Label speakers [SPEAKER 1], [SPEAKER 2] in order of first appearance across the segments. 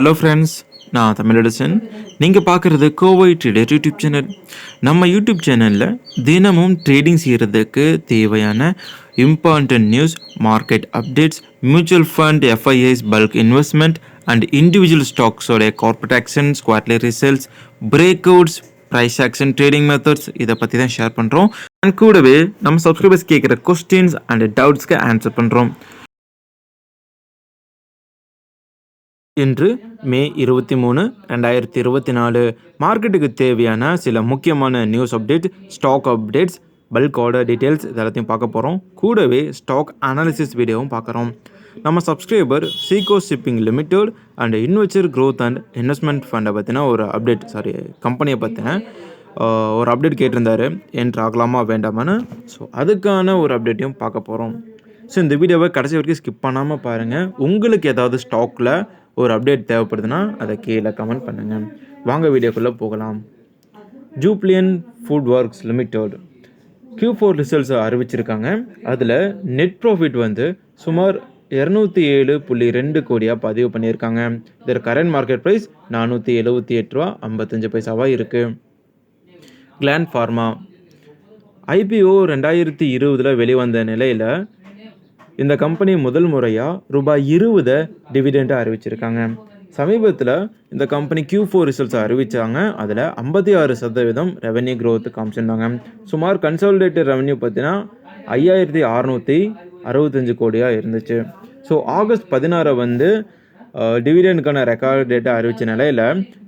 [SPEAKER 1] Hello friends, நான் தமிழரசன். நீங்கள் பார்க்குறது கோவை ட்ரேடர் யூடியூப் சேனல். நம்ம யூடியூப் சேனலில் தினமும் ட்ரேடிங் செய்கிறதுக்கு தேவையான important news, market updates, mutual fund, FIIs, bulk investment and individual ஸ்டாக்ஸோடைய corporate action, quarterly results, breakouts, price action, trading methods இதை பற்றி தான் ஷேர் பண்ணுறோம். அண்ட் கூடவே நம்ம சப்ஸ்கிரைபர்ஸ் கேட்குற கொஸ்டின்ஸ் அண்ட் டவுட்ஸ்க்கு ஆன்சர் பண்ணுறோம். இன்று மே 23, 2024 மார்க்கெட்டுக்கு தேவையான சில முக்கியமான news update, stock updates, bulk order details இதெல்லாத்தையும் பார்க்க போகிறோம். கூடவே ஸ்டாக் அனாலிசிஸ் வீடியோவும் பார்க்குறோம். நம்ம சப்ஸ்கிரைபர் சீகோ shipping limited and investor growth and investment ஃபண்டை பற்றின ஒரு அப்டேட், கம்பெனியை பற்றின ஒரு அப்டேட் கேட்டிருந்தாரு, என்ட்ரு ஆகலாமா வேண்டாமான்னு. ஸோ அதுக்கான ஒரு அப்டேட்டையும் பார்க்க போகிறோம். ஸோ இந்த வீடியோவை கடைசி வரைக்கும் ஸ்கிப் பண்ணாமல் பாருங்கள். உங்களுக்கு ஏதாவது ஸ்டாக்கில் ஒரு அப்டேட் தேவைப்படுதுன்னா அதை கீழே கமெண்ட் பண்ணுங்கள். வாங்க வீடியோக்குள்ளே போகலாம். ஜூப்ளியன் ஃபுட் ஒர்க்ஸ் லிமிடெட் Q4 ரிசல்ட்ஸை அறிவிச்சிருக்காங்க. அதில் நெட் ப்ராஃபிட் வந்து சுமார் 207.2 கோடியாக பதிவு பண்ணியிருக்காங்க. இதற்கு கரண்ட் மார்க்கெட் ப்ரைஸ் $478.55 இருக்குது. கிளாண்ட் ஃபார்மா IPO 2020 வெளிவந்த நிலையில் இந்த கம்பெனி முதல் முறையாக ரூபாய் 20 டிவிடெண்டை அறிவிச்சிருக்காங்க. சமீபத்தில் இந்த கம்பெனி Q4 ரிசல்ட்ஸை அறிவித்தாங்க. அதில் 56% ரெவென்யூ க்ரோத் காமிச்சிருந்தாங்க. சுமார் கன்சாலிடேட்டட் ரெவென்யூ பார்த்தீங்கன்னா 5,665 கோடியாக இருந்துச்சு. ஸோ ஆகஸ்ட் 16 வந்து டிவிடெண்டுக்கான ரெக்கார்ட் டேட்டை அறிவித்த நிலையில்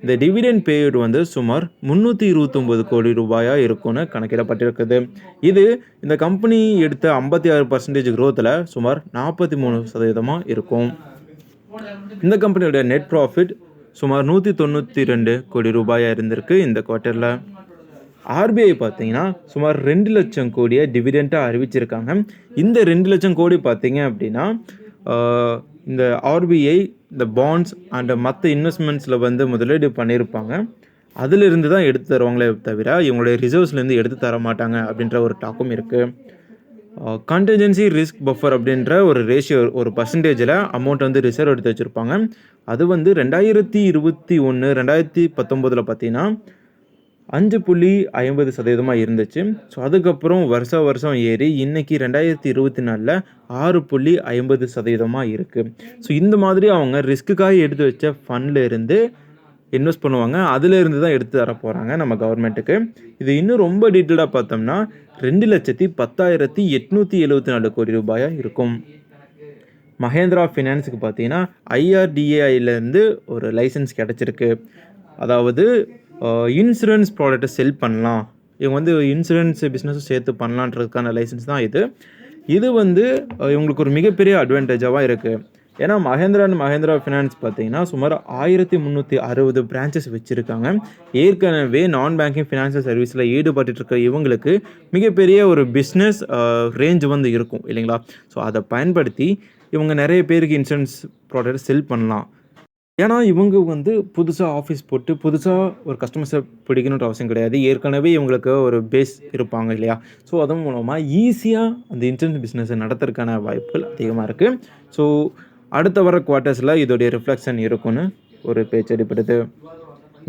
[SPEAKER 1] இந்த டிவிடெண்ட் பேய்டு வந்து சுமார் 329 கோடி ரூபாயாக இருக்கும்னு கணக்கிடப்பட்டிருக்குது. இது இந்த கம்பெனி எடுத்த 56% க்ரோத்தில் சுமார் 43% இருக்கும். இந்த கம்பெனியோட நெட் ப்ராஃபிட் சுமார் 192 கோடி ரூபாயாக இருந்திருக்கு இந்த குவார்ட்டரில். RBI பார்த்தீங்கன்னா சுமார் 2 லட்சம் கோடியை டிவிடெண்டாக அறிவிச்சிருக்காங்க. இந்த 2 லட்சம் கோடி பார்த்தீங்க அப்படின்னா இந்த RBI இந்த பாண்ட்ஸ் அண்ட் மற்ற இன்வெஸ்ட்மெண்ட்ஸில் வந்து முதலீடு பண்ணியிருப்பாங்க. அதிலிருந்து தான் எடுத்து தருவாங்களே தவிர இவங்களுடைய ரிசர்வ்ஸ்லேருந்து எடுத்து தர மாட்டாங்க அப்படின்ற ஒரு டாக்கும் இருக்குது. கண்டின்ஜென்சி ரிஸ்க் பஃபர் அப்படின்ற ஒரு ரேஷியோ, ஒரு பர்சன்டேஜில் அமௌண்ட் வந்து ரிசர்வ் எடுத்து வச்சுருப்பாங்க. அது வந்து 2021, 2019 பார்த்தீங்கன்னா 5.50% இருந்துச்சு. ஸோ அதுக்கப்புறம் வருஷம் ஏறி இன்றைக்கி 2024 6.50% இருக்குது. ஸோ இந்த மாதிரி அவங்க ரிஸ்க்குக்காக எடுத்து வச்ச ஃபண்டில் இருந்து இன்வெஸ்ட் பண்ணுவாங்க. அதிலிருந்து தான் எடுத்து தர போகிறாங்க நம்ம கவர்மெண்ட்டுக்கு. இது இன்னும் ரொம்ப டீட்டெயிலாக பார்த்தோம்னா 2,10,874 கோடி ரூபாயாக இருக்கும். மஹேந்திரா ஃபினான்ஸுக்கு பார்த்தீங்கன்னா IRDAIலேருந்து ஒரு லைசன்ஸ் கிடச்சிருக்கு. அதாவது இன்சூரன்ஸ் ப்ராடக்ட்டை செல் பண்ணலாம், இவங்க வந்து இன்சூரன்ஸ் பிஸ்னஸும் சேர்த்து பண்ணலான்றதுக்கான லைசன்ஸ் தான் இது. இது வந்து இவங்களுக்கு ஒரு மிகப்பெரிய அட்வான்டேஜாக இருக்குது. ஏன்னா மஹேந்திரா ஃபினான்ஸ் பார்த்தீங்கன்னா சுமார் 1360 பிரான்ச்சஸ் வச்சுருக்காங்க. ஏற்கனவே நான் பேங்கிங் ஃபினான்ஷியல் சர்வீஸில் ஈடுபட்டுருக்க இவங்களுக்கு மிகப்பெரிய ஒரு பிஸ்னஸ் ரேஞ்ச் வந்து இருக்கும் இல்லைங்களா. ஸோ அதை பயன்படுத்தி இவங்க நிறைய பேருக்கு இன்சூரன்ஸ் ப்ராடக்ட் செல் பண்ணலாம். ஏன்னா இவங்க வந்து புதுசாக ஆஃபீஸ் போட்டு புதுசாக ஒரு கஸ்டமர்ஸை பிடிக்கணுன்ற அவசியம் கிடையாது. ஏற்கனவே இவங்களுக்கு ஒரு பேஸ் இருப்பாங்க இல்லையா. ஸோ அதன் மூலமாக ஈஸியாக அந்த இன்சூரன்ஸ் பிஸ்னஸை நடத்துறதுக்கான வாய்ப்புகள் அதிகமாக இருக்குது. ஸோ அடுத்த வர குவார்ட்டர்ஸில் இதோடைய ரிஃப்ளெக்ஷன் இருக்குன்னு ஒரு பேச்சு அடிப்படுது.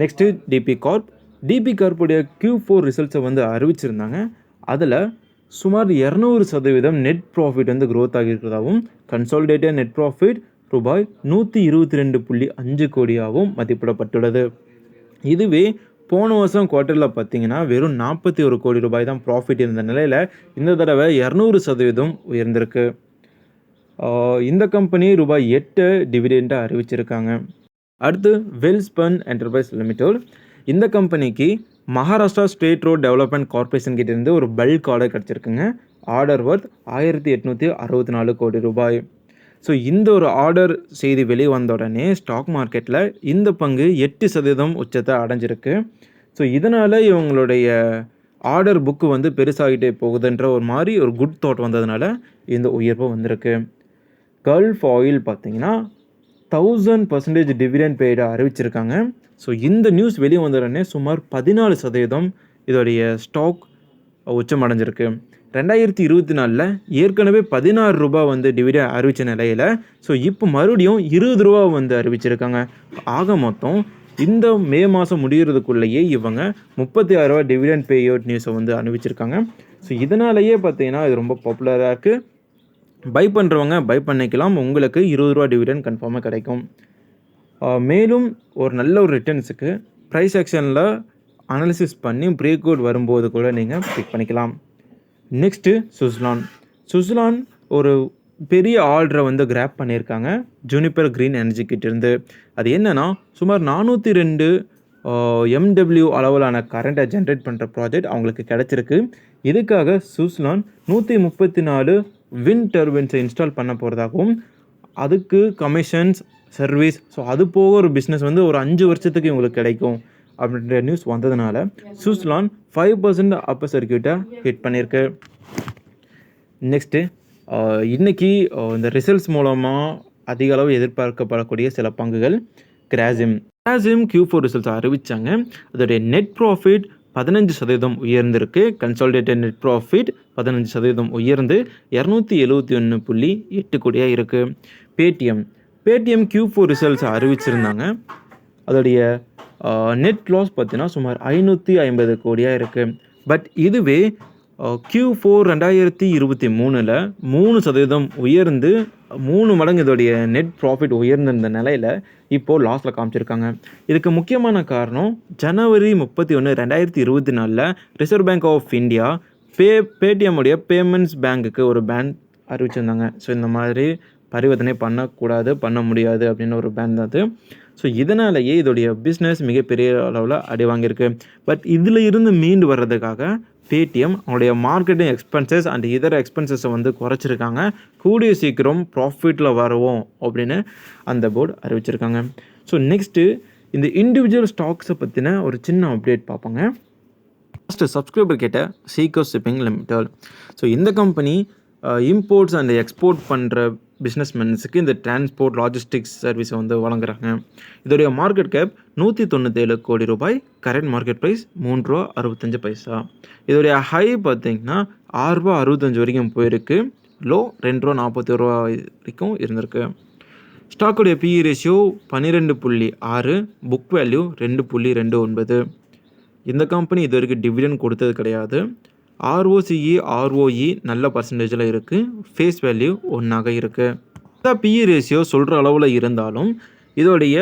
[SPEAKER 1] நெக்ஸ்ட்டு டிபி கார்ப்புடைய Q4 ரிசல்ட்ஸை வந்து அறிவிச்சிருந்தாங்க. அதில் சுமார் 200% நெட் ப்ராஃபிட் வந்து க்ரோத் ஆகியிருக்கிறதாகவும், கன்சாலிடேட்டட் நெட் ப்ராஃபிட் ரூபாய் 122.5 கோடியாகவும் மதிப்பிடப்பட்டுள்ளது. இதுவே போன வருஷம் குவார்ட்டரில் பார்த்தீங்கன்னா வெறும் 41 கோடி ரூபாய் தான் ப்ராஃபிட் இருந்த நிலையில் இந்த தடவை 200% உயர்ந்திருக்கு. இந்த கம்பெனி ரூபாய் 8 டிவிடெண்டாக அறிவிச்சிருக்காங்க. அடுத்து வெல்ஸ்பன் என்டர்பிரைஸ் லிமிடெட். இந்த கம்பெனிக்கு Maharashtra state road development corporation கிட்டேருந்து ஒரு பல்க் ஆர்டர் கிடச்சிருக்குங்க. ஆர்டர் ஒர்த் 1864 கோடி ரூபாய். ஸோ இந்த ஒரு ஆர்டர் செய்தி வெளியே வந்த உடனே ஸ்டாக் மார்க்கெட்டில் இந்த பங்கு 8% உச்சத்தை அடைஞ்சிருக்கு. ஸோ இதனால் இவங்களுடைய ஆர்டர் புக்கு வந்து பெருசாகிட்டே போகுதுன்ற ஒரு மாதிரி ஒரு குட் தாட் வந்ததுனால இந்த உயர்வு வந்திருக்கு. கல்ஃப் ஆயில் பார்த்தீங்கன்னா 1000% டிவிடெண்ட் பெய்டை அறிவிச்சிருக்காங்க. ஸோ இந்த நியூஸ் வெளியே வந்த உடனே சுமார் 14% இதோடைய ஸ்டாக் உச்சம் அடைஞ்சிருக்கு. 2024 ஏற்கனவே 16 ரூபா வந்து டிவிடெண்ட் அறிவித்த நிலையில் ஸோ இப்போ மறுபடியும் 20 ரூபா வந்து அறிவிச்சிருக்காங்க. ஆக மொத்தம் இந்த மே மாதம் முடிகிறதுக்குள்ளேயே இவங்க 36 ரூபா டிவிடெண்ட் பே அவுட் நியூஸை வந்து அறிவிச்சிருக்காங்க. ஸோ இதனாலேயே பார்த்தீங்கன்னா இது ரொம்ப பாப்புலராக இருக்குது. பை பண்ணுறவங்க பை பண்ணிக்கலாம். உங்களுக்கு 20 ரூபா டிவிடெண்ட் கன்ஃபார்மாக கிடைக்கும். மேலும் ஒரு நல்ல ஒரு ரிட்டர்ன்ஸுக்கு ப்ரைஸ் ஆக்ஷனில் அனாலிசிஸ் பண்ணி பிரேக் அவுட் வரும்போது கூட நீங்கள் பிக் பண்ணிக்கலாம். நெக்ஸ்ட்டு சுஸ்லான் ஒரு பெரிய ஆர்டரை வந்து கிராப் பண்ணியிருக்காங்க ஜூனிப்பர் க்ரீன் எனர்ஜி கிட்டேருந்து. அது என்னென்னா சுமார் 402 MW அளவிலான கரண்ட்டை ஜென்ரேட் பண்ணுற ப்ராஜெக்ட் அவங்களுக்கு கிடச்சிருக்கு. இதுக்காக சுஸ்லான் 134 விண்ட் டர்பைன்ஸை இன்ஸ்டால் பண்ண போகிறதாகவும் அதுக்கு கமிஷன்ஸ் சர்வீஸ் ஸோ அது போக ஒரு பிஸ்னஸ் வந்து ஒரு 5 வருஷத்துக்கு இவங்களுக்கு கிடைக்கும் அப்படின்ற நியூஸ் வந்ததுனால சுஸ்லான் 5% அப்பர் சர்க்கியூட்டை ஹிட் பண்ணியிருக்கு. நெக்ஸ்ட்டு இன்றைக்கி இந்த ரிசல்ட்ஸ் மூலமாக அதிக அளவு எதிர்பார்க்கப்படக்கூடிய சில பங்குகள் கிராசிம் Q4 ரிசல்ட்ஸ் அறிவித்தாங்க. அதோடைய நெட் ப்ராஃபிட் 15% உயர்ந்திருக்கு. கன்சாலிடேட்டட் நெட் ப்ராஃபிட் 15% உயர்ந்து 271.8 கோடியாக இருக்குது. பேடிஎம் Q4 ரிசல்ட்ஸ் அறிவிச்சிருந்தாங்க. அதோடைய நெட் லாஸ் பார்த்தீங்கன்னா சுமார் 550 கோடியாக இருக்குது. பட் இதுவே Q4 2023 3% உயர்ந்து 3 மடங்கு இதோடைய நெட் ப்ராஃபிட் உயர்ந்திருந்த நிலையில் இப்போது லாஸில் காமிச்சிருக்காங்க. இதுக்கு முக்கியமான காரணம் ஜனவரி 31, 2024 ரிசர்வ் பேங்க் ஆஃப் இந்தியா பேடிஎம்முடைய பேமெண்ட்ஸ் பேங்க்குக்கு ஒரு பேன் அறிவிச்சிருந்தாங்க. ஸோ இந்த மாதிரி பரிவர்த்தனை பண்ண முடியாது அப்படின்னு ஒரு பேன் தான் அது. ஸோ இதனாலேயே இதோடைய பிஸ்னஸ் மிகப்பெரிய அளவில் அடி வாங்கியிருக்கு. பட் இதில் இருந்து மீண்டு வர்றதுக்காக பேடிஎம் அவங்களுடைய மார்க்கெட்டிங் எக்ஸ்பென்சஸ் அண்ட் இதர எக்ஸ்பென்சஸை வந்து குறைச்சிருக்காங்க. கூடிய சீக்கிரம் ப்ராஃபிட்டில் வருவோம் அப்படின்னு அந்த போர்டு அறிவிச்சிருக்காங்க. ஸோ நெக்ஸ்ட்டு இந்த இண்டிவிஜுவல் ஸ்டாக்ஸை பற்றின ஒரு சின்ன அப்டேட் பார்ப்போங்க. ஃபஸ்ட்டு சப்ஸ்கிரைபர் கேட்ட சீக்கோ ஷிப்பிங் லிமிடெட். ஸோ இந்த கம்பெனி இம்போர்ட்ஸ் அண்ட் எக்ஸ்போர்ட் பண்ணுற பிஸ்னஸ்மென்ஸுக்கு இந்த டிரான்ஸ்போர்ட் லாஜிஸ்டிக்ஸ் சர்வீஸை வந்து வழங்குறாங்க. இதோடைய மார்க்கெட் கேப் 197 கோடி ரூபாய். கரண்ட் மார்க்கெட் ப்ரைஸ் 3 ரூபா 65 பைசா. இதோடைய ஹை பார்த்திங்கன்னா 6 ரூபா 65 வரைக்கும் போயிருக்கு. லோ 2 ரூபா 41 ரூபா வரைக்கும் இருந்திருக்கு. ஸ்டாக்குடைய PE ரேஷியோ 12.6, புக் வேல்யூ 2.29. இந்த கம்பெனி இது வரைக்கும் டிவிடெண்ட் கொடுத்தது கிடையாது. ROCE ROE நல்ல பர்சன்டேஜில் இருக்குது. ஃபேஸ் வேல்யூ 1ஆக இருக்குது. இந்த PE ரேஷியோ சொல்கிற அளவில் இருந்தாலும் இதோடைய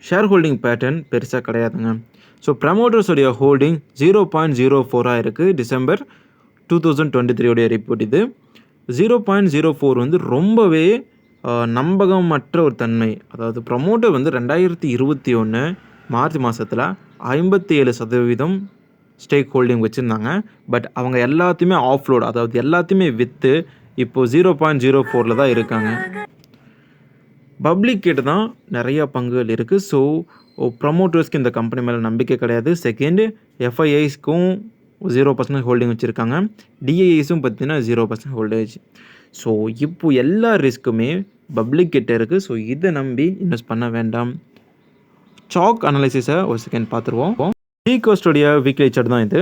[SPEAKER 1] ஷேர் ஹோல்டிங் பேட்டர்ன் பெருசாக கிடையாதுங்க. ஸோ ப்ரமோட்டர்ஸோடைய ஹோல்டிங் 0.04 இருக்குது. டிசம்பர் 2023 ரிப்போர்ட் இது. 0.04 வந்து ரொம்பவே நம்பகமற்ற ஒரு தன்மை. அதாவது ப்ரமோட்டர் வந்து 2021 மார்ச் மாதத்தில் 57% ஸ்டேக் ஹோல்டிங் வச்சுருந்தாங்க. பட் அவங்க எல்லாத்தையுமே ஆஃப்லோட், அதாவது எல்லாத்தையுமே விற்று இப்போது 0.04 தான் இருக்காங்க. பப்ளிக் கிட்ட தான் நிறையா பங்குகள் இருக்குது. ஸோ ப்ரமோட்டர்ஸ்க்கு இந்த கம்பெனி மேலே நம்பிக்கை கிடையாது. செகண்டு FIIஸ்க்கும் 0% ஹோல்டிங் வச்சுருக்காங்க. DIIஸும் பார்த்தீங்கன்னா 0% ஹோல்டேஜ். ஸோ இப்போது எல்லா ரிஸ்க்குமே பப்ளிக் கிட்ட இருக்குது. ஸோ இதை நம்பி இன்வெஸ்ட் பண்ண வேண்டாம். சாக் அனாலிசிஸை ஒரு செகண்ட் பார்த்துருவோம். கோஸ்டோடைய வீக்லி சார்ட் தான் இது.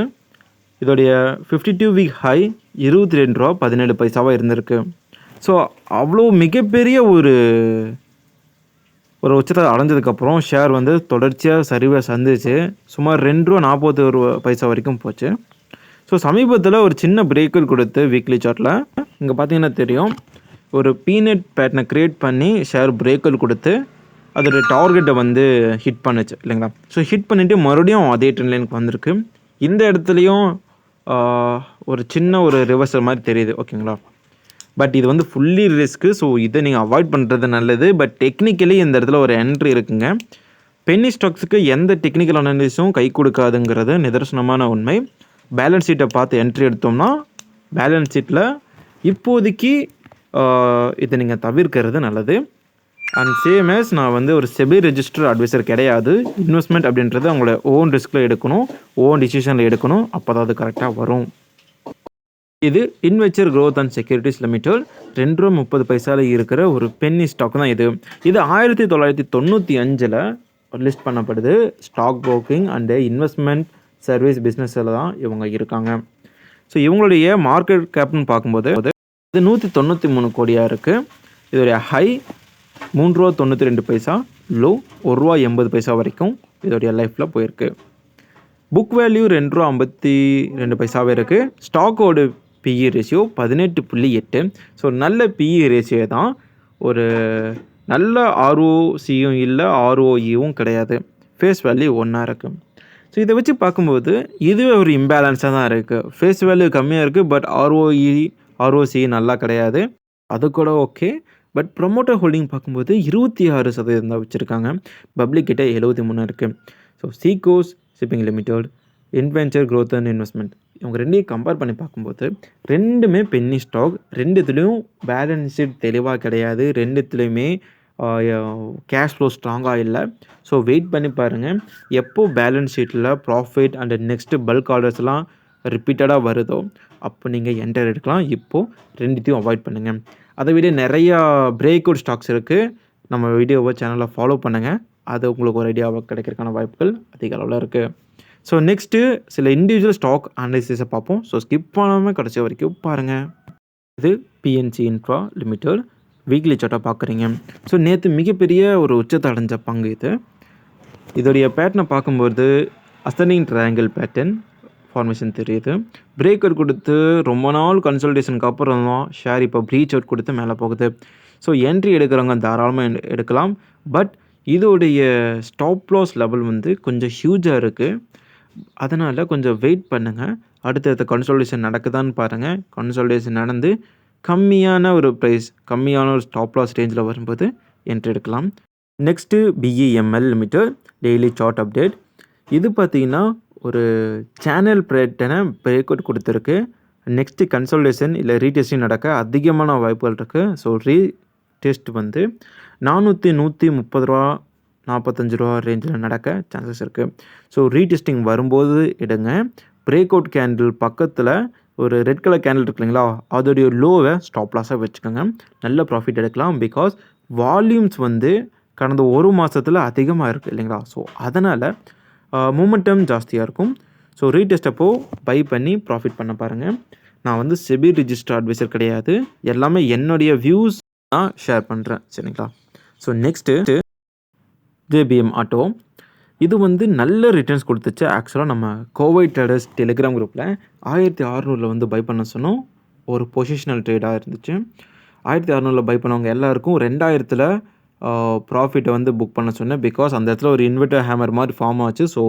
[SPEAKER 1] இதோடைய 52 வீக் ஹை 22 ரூபா 17 பைசாவாக இருந்திருக்கு. ஸோ அவ்வளோ மிகப்பெரிய ஒரு உச்சத்தை அடைஞ்சதுக்கப்புறம் ஷேர் வந்து தொடர்ச்சியாக சரிவாக சந்திச்சு சுமார் 2 ரூபா 41 பைசா வரைக்கும் போச்சு. ஸோ சமீபத்தில் ஒரு சின்ன பிரேக்கர் கொடுத்து வீக்லி சார்ட்டில் இங்கே பார்த்தீங்கன்னா தெரியும், ஒரு பீனட் பேட்டர்னை க்ரியேட் பண்ணி ஷேர் பிரேக்கர் கொடுத்து அதோடய டார்கெட்டை வந்து ஹிட் பண்ணுச்சு இல்லைங்களா. ஸோ ஹிட் பண்ணிவிட்டு மறுபடியும் அதே ட்ரெண்ட் லைனுக்கு வந்திருக்கு. இந்த இடத்துலையும் ஒரு சின்ன ஒரு ரிவர்சல் மாதிரி தெரியுது ஓகேங்களா. பட் இது வந்து ஃபுல்லி ரிஸ்க்கு. ஸோ இதை நீங்கள் அவாய்ட் பண்ணுறது நல்லது. பட் டெக்னிக்கலி இந்த இடத்துல ஒரு என்ட்ரி இருக்குங்க. பென்னி ஸ்டாக்ஸுக்கு எந்த டெக்னிக்கல் அனாலிசிஸும் கை கொடுக்காதுங்கிறது நிதர்சனமான உண்மை. பேலன்ஸ் ஷீட்டை பார்த்து என்ட்ரி எடுத்தோம்னா பேலன்ஸ் ஷீட்டில் இப்போதைக்கு இதை நீங்கள் தவிர்க்கிறது நல்லது. அண்ட் சேம் as நான் வந்து ஒரு செபி ரெஜிஸ்டர் அட்வைசர் கிடையாது. இன்வெஸ்ட்மெண்ட் அப்படின்றது அவங்களோட ஓன் ரிஸ்கில் எடுக்கணும், ஓன் டிசிஷனில் எடுக்கணும். அப்போ தான் அது கரெக்டாக வரும். இது இன்வெச்சர் க்ரோத் அண்ட் செக்யூரிட்டிஸ் லிமிடெட் 2 ரூபா 30 பைசாவில் இருக்கிற ஒரு பென்னி ஸ்டாக் தான் இது. இது 1995 லிஸ்ட் பண்ணப்படுது. Stock broking and investment service பிஸ்னஸில் தான் இவங்க இருக்காங்க. ஸோ இவங்களுடைய மார்க்கெட் கேப்னு பார்க்கும்போது இது 193 கோடியாக இருக்குது. இதோடைய ஹை ₹3.92, லோ ₹1.80 வரைக்கும் இதோடைய லைஃப்பில் போயிருக்கு. புக் வேல்யூ ₹2.52 இருக்குது. ஸ்டாக்கோட பிஇ ரேஷியோ 18.8. ஸோ நல்ல பிஇ ரேஷியோ தான். ஒரு நல்ல ஆர்ஓசியும் இல்லை, ஆர்ஓஇயும் கிடையாது. ஃபேஸ் வேல்யூ ஒன்றா இருக்குது. ஸோ இதை வச்சு பார்க்கும்போது இதுவே ஒரு இம்பேலன்ஸாக தான் இருக்குது. ஃபேஸ் வேல்யூ கம்மியாக இருக்குது, பட் ஆர்ஓசி நல்லா கிடையாது. அது கூட ஓகே. பட் ப்ரொமோட்டர் ஹோல்டிங் பார்க்கும்போது 26% தான் வச்சுருக்காங்க. பப்ளிக் கிட்ட 73 இருக்குது. ஸோ சீகோஸ் shipping limited, Inventure growth and investment, இவங்க ரெண்டையும் கம்பேர் பண்ணி பார்க்கும்போது ரெண்டுமே பென்னி ஸ்டாக். ரெண்டுத்துலேயும் பேலன்ஸ் ஷீட் தெளிவாக கிடையாது. ரெண்டுத்துலேயுமே கேஷ் ஃப்ளோ ஸ்ட்ராங்காக இல்லை. ஸோ வெயிட் பண்ணி பாருங்கள். எப்போ பேலன்ஸ் ஷீட்டில் ப்ராஃபிட் அண்ட் நெக்ஸ்ட்டு பல்க் ஆர்டர்ஸ்லாம் ரிப்பீட்டடாக வருதோ அப்போ நீங்கள் என்டர் எடுக்கலாம். இப்போது ரெண்டுத்தையும் அவாய்ட் பண்ணுங்கள். அதை விட நிறையா பிரேக் அவுட் ஸ்டாக்ஸ் இருக்குது. நம்ம வீடியோவை சேனலில் ஃபாலோ பண்ணுங்கள். அது உங்களுக்கு ஒரு ஐடியாவாக கிடைக்கிறதுக்கான வாய்ப்புகள் அதிக அளவில் இருக்குது. ஸோ நெக்ஸ்ட்டு சில இண்டிவிஜுவல் ஸ்டாக் அனாலிசிஸை பார்ப்போம். ஸோ ஸ்கிப் பண்ணாமல் கடைசி வரைக்கும் பாருங்கள். இது பிஎன்சி இன்ஃப்ரா லிமிடெட் வீக்லி சார்ட்டாக பார்க்குறீங்க. ஸோ நேற்று மிகப்பெரிய ஒரு உச்சத்தை அடைஞ்ச பங்கு இது. இதோடைய பேட்டர்னை பார்க்கும்போது அஸ்தனிங் ட்ரையாங்கிள் பேட்டர்ன் ஃபார்மேஷன் தெரியுது. பிரேக் அவுட் கொடுத்து ரொம்ப நாள் கன்சல்டேஷனுக்கு அப்புறம் தான் ஷேர் இப்போ ப்ரீச் அவுட் கொடுத்து மேலே போகுது. ஸோ என்ட்ரி எடுக்கிறவங்க தாராளமாக எடுக்கலாம். பட் இதோடைய ஸ்டாப் லாஸ் லெவல் வந்து கொஞ்சம் ஹியூஜாக இருக்குது. அதனால் கொஞ்சம் வெயிட் பண்ணுங்கள். அடுத்தடுத்த கன்சல்டேஷன் நடக்குதான்னு பாருங்கள். கன்சல்டேஷன் நடந்து கம்மியான ஒரு ப்ரைஸ், கம்மியான ஒரு ஸ்டாப் லாஸ் ரேஞ்சில் வரும்போது என்ட்ரி எடுக்கலாம். Next BEML limited daily chart update. இது பார்த்திங்கன்னா ஒரு சேனல் பேட்டர்னை பிரேக் அவுட் கொடுத்துருக்கு. நெக்ஸ்ட்டு கன்சல்டேஷன் இல்லை ரீடெஸ்டிங் நடக்க அதிகமான வாய்ப்புகள் இருக்குது. ஸோ ரீடெஸ்ட் வந்து 130 ரூபா 45 ரூபா ரேஞ்சில் நடக்க சான்சஸ் இருக்குது. ஸோ ரீடெஸ்டிங் வரும்போது எடுங்க. பிரேக் அவுட் கேண்டில் பக்கத்தில் ஒரு ரெட் கலர் கேண்டில் இருக்கு இல்லைங்களா, அதோடைய லோவை ஸ்டாப் லாஸாக வச்சுக்கோங்க. நல்ல ப்ராஃபிட் எடுக்கலாம். பிகாஸ் வால்யூம்ஸ் வந்து கடந்த ஒரு மாதத்தில் அதிகமாக இருக்குது இல்லைங்களா. ஸோ அதனால் மூமெண்டம் ஜாஸ்தியாக இருக்கும். ஸோ ரீடெஸ்ட் அப்போது பை பண்ணி ப்ராஃபிட் பண்ண பாருங்கள். நான் வந்து செபி ரிஜிஸ்டர் அட்வைசர் கிடையாது. எல்லாமே என்னுடைய வியூஸ் நான் ஷேர் பண்ணுறேன் சரிங்களா. So next JBM auto. இது வந்து நல்ல ரிட்டர்ன்ஸ் கொடுத்துச்சு. ஆக்சுவலாக நம்ம கோவை ட்ரேடர்ஸ் டெலிகிராம் குரூப்பில் 1600 வந்து பை பண்ண சொன்னோம். ஒரு பொசிஷனல் ட்ரேடாக இருந்துச்சு. 1600 பை பண்ணவங்க எல்லாருக்கும் 2000 ப்ராஃபிட்டை வந்து புக் பண்ண சொன்னேன். பிகாஸ் அந்த இடத்துல ஒரு இன்வெர்டர் ஹேமர் மாதிரி ஃபார்ம் ஆச்சு. ஸோ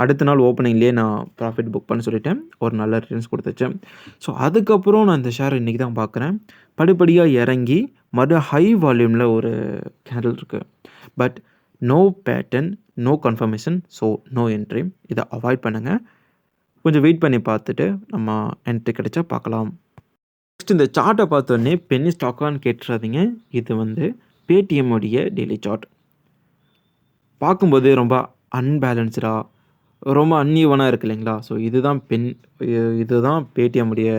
[SPEAKER 1] அடுத்த நாள் ஓப்பனிங்லேயே நான் ப்ராஃபிட் புக் பண்ண சொல்லிட்டேன். ஒரு நல்ல ரிட்டர்ன்ஸ் கொடுத்துச்சு. ஸோ அதுக்கப்புறம் நான் இந்த ஷேர் இன்றைக்கி தான் பார்க்குறேன். படிப்படியாக இறங்கி மறுபடியும் ஹை வால்யூமில் ஒரு கேண்டில் இருக்குது. But no pattern, no confirmation, so no entry. இதை அவாய்ட் பண்ணுங்கள். கொஞ்சம் வெயிட் பண்ணி பார்த்துட்டு நம்ம என்ட்ரி கிடைச்சா பார்க்கலாம். நெக்ஸ்ட் இந்த சார்ட்டை பார்த்தோன்னே பென்னி ஸ்டாக்கான்னு கேட்டுறாதீங்க. இது வந்து பேடிஎம்முடைய டெய்லி சார்ட். பார்க்கும்போது ரொம்ப அன்பேலன்ஸ்டாக, ரொம்ப அன்ஈவனாக இருக்குது இல்லைங்களா. ஸோ இதுதான் பேடிஎம்முடைய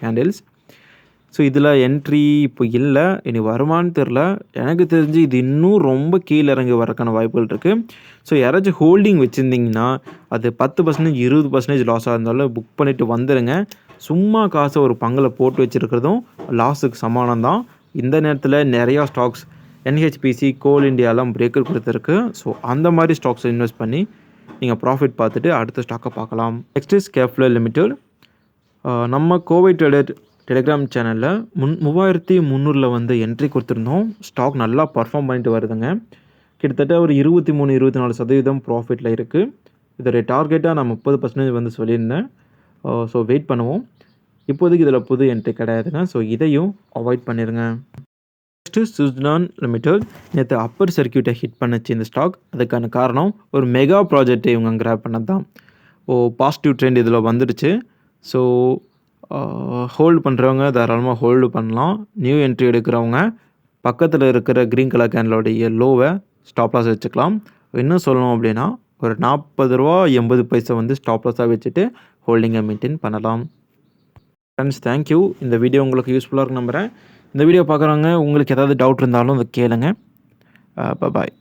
[SPEAKER 1] கேண்டில்ஸ். ஸோ இதில் என்ட்ரி இப்போ இல்லை, இனி வருமானு தெரில. எனக்கு தெரிஞ்சு இது இன்னும் ரொம்ப கீழே இறங்கி வரக்கான வாய்ப்புகள் இருக்குது. ஸோ யாராச்சும் ஹோல்டிங் வச்சுருந்திங்கன்னா அது 10% 20% லாஸாக இருந்தாலும் புக் பண்ணிவிட்டு வந்துடுங்க. சும்மா காசை ஒரு பங்கில் போட்டு வச்சுருக்கிறதும் லாஸுக்கு சமானம் தான். இந்த நேரத்தில் நிறையா ஸ்டாக்ஸ் என்ஹெச்பிசி, கோல் இண்டியாலாம் பிரேக்கர் கொடுத்துருக்கு. ஸோ அந்த மாதிரி ஸ்டாக்ஸை இன்வெஸ்ட் பண்ணி நீங்கள் ப்ராஃபிட் பார்த்துட்டு அடுத்த ஸ்டாக்கை பார்க்கலாம். நெக்ஸ்ட் இஸ் கேஃப்ளோ லிமிடெட். நம்ம கோவை ட்ரேடர் டெலிகிராம் சேனலில் 3300 வந்து என்ட்ரி கொடுத்துருந்தோம். ஸ்டாக் நல்லா பர்ஃபார்ம் பண்ணிட்டு வருதுங்க. கிட்டத்தட்ட ஒரு 23-24% ப்ராஃபிட்டில் இருக்குது. இதோடைய டார்கெட்டாக நான் 30% வந்து சொல்லியிருந்தேன். ஸோ வெயிட் பண்ணுவோம். இப்போதைக்கு இதில் புது என்ட்ரி கிடையாதுங்க. ஸோ இதையும் அவாய்ட் பண்ணிடுங்க. நெக்ஸ்ட்டு சுஸ்டான் லிமிடெட். நேற்று அப்பர் சர்க்கியூட்டை ஹிட் பண்ணிச்சு இந்த ஸ்டாக். அதுக்கான காரணம் ஒரு மெகா ப்ராஜெக்டை இவங்க கிராப் பண்ணது தான். பாசிட்டிவ் ட்ரெண்ட் இதில் வந்துடுச்சு. ஸோ ஹோல்டு பண்ணுறவங்க தாராளமாக ஹோல்டு பண்ணலாம். நியூ என்ட்ரி எடுக்கிறவங்க பக்கத்தில் இருக்கிற க்ரீன் கலர் கேண்டலோடைய லோவை ஸ்டாப் லாஸ் வச்சுக்கலாம். இன்னும் சொல்லணும் அப்படின்னா ஒரு 40 ரூபா 80 பைசா வந்து ஸ்டாப் லாஸாக வச்சுட்டு ஹோல்டிங்கை மெயின்டைன் பண்ணலாம். Friends, thank you. இந்த வீடியோ உங்களுக்கு யூஸ்ஃபுல்லாக இருக்கும் நம்புகிறேன். இந்த வீடியோ பார்க்குறவங்க உங்களுக்கு ஏதாவது டவுட் இருந்தாலும் அதை கேளுங்க. பாய்.